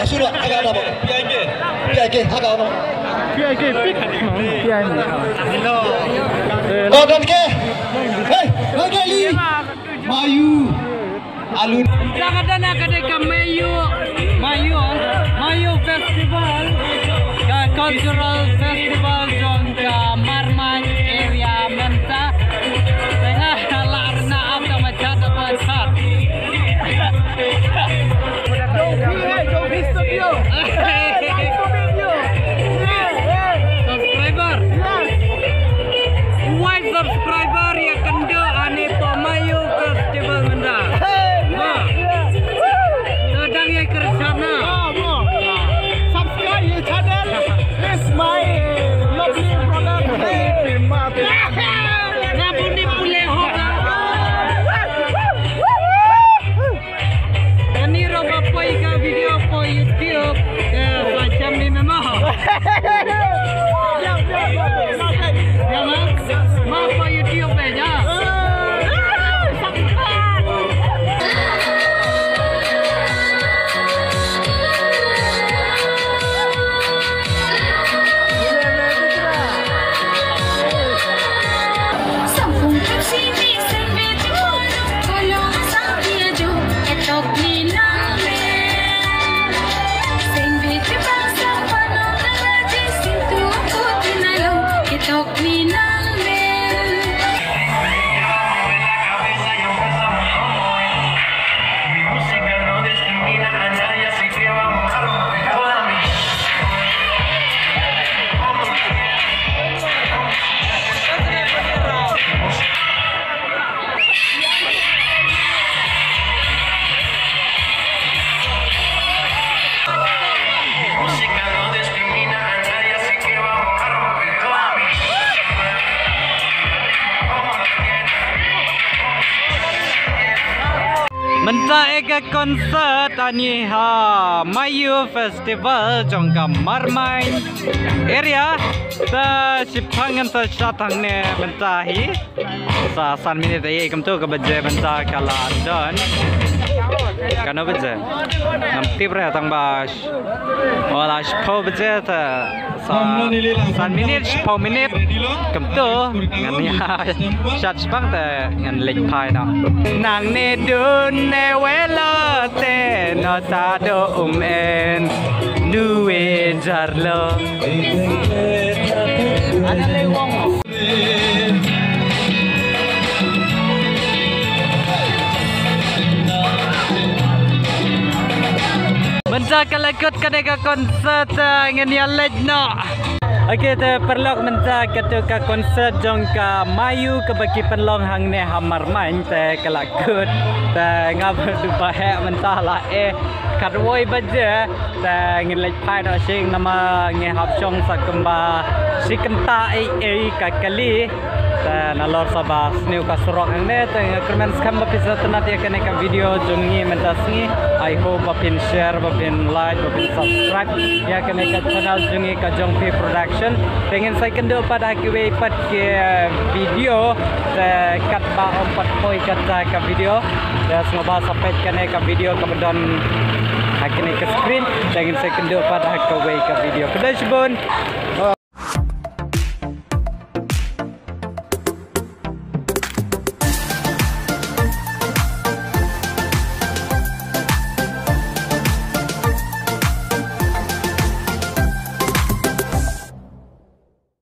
sudah agak ada PIK agak ada PIK pick PIK oh dan ke hei lagi Mayu alun jangan ada ke Mayu Festival cultural festival jongka Marmai area Menta tengah larna apa macam apa studio subscriber white subscriber ya kendo ane Mayu Festival Menta sedang ya kersana subscribe your channel this my lovely product ngapuni pule hoka ani roba poi ka video po YouTube macam ni memang ya ma po YouTube aja Menta ega konsert ani ha Mayu Festival jongka Marmai area ta sipangan ta satang ne menta hi sa san minit ai kam tu ka baje menta kala don kana baje nam tibra tang bas wala spo baje ta san minit spo minit kam tu ngan ni ha sat spang ta ngan lek pai na nang ne dun ne wela te no ta do en nuwe jarlo ada lewong Benca kalakut kadeka konsert ngan ya lejno. Okey te perlok menta ketuka konsert jongka Mayu ke bagi penlong hang ne hamar main te kalakut te ngab du bahe menta la kadwoi baje te ngin lej pai no sing nama nge hap chong sakamba sikenta ai kakali te nalor sabas new ka surok hang ne te kermen skam bapisa tenat ya kene ka video jongi menta singi I hope bapin share bapin like bapin subscribe ya kene ka channel jongi ka jongpi production pengen saya kendo pada kiwe pat ke video kat ba ompat poi kata ka video dan semoga sampai kene ka video kemudian hakine ke screen pengen saya kendo pada kiwe ka video kedai sebun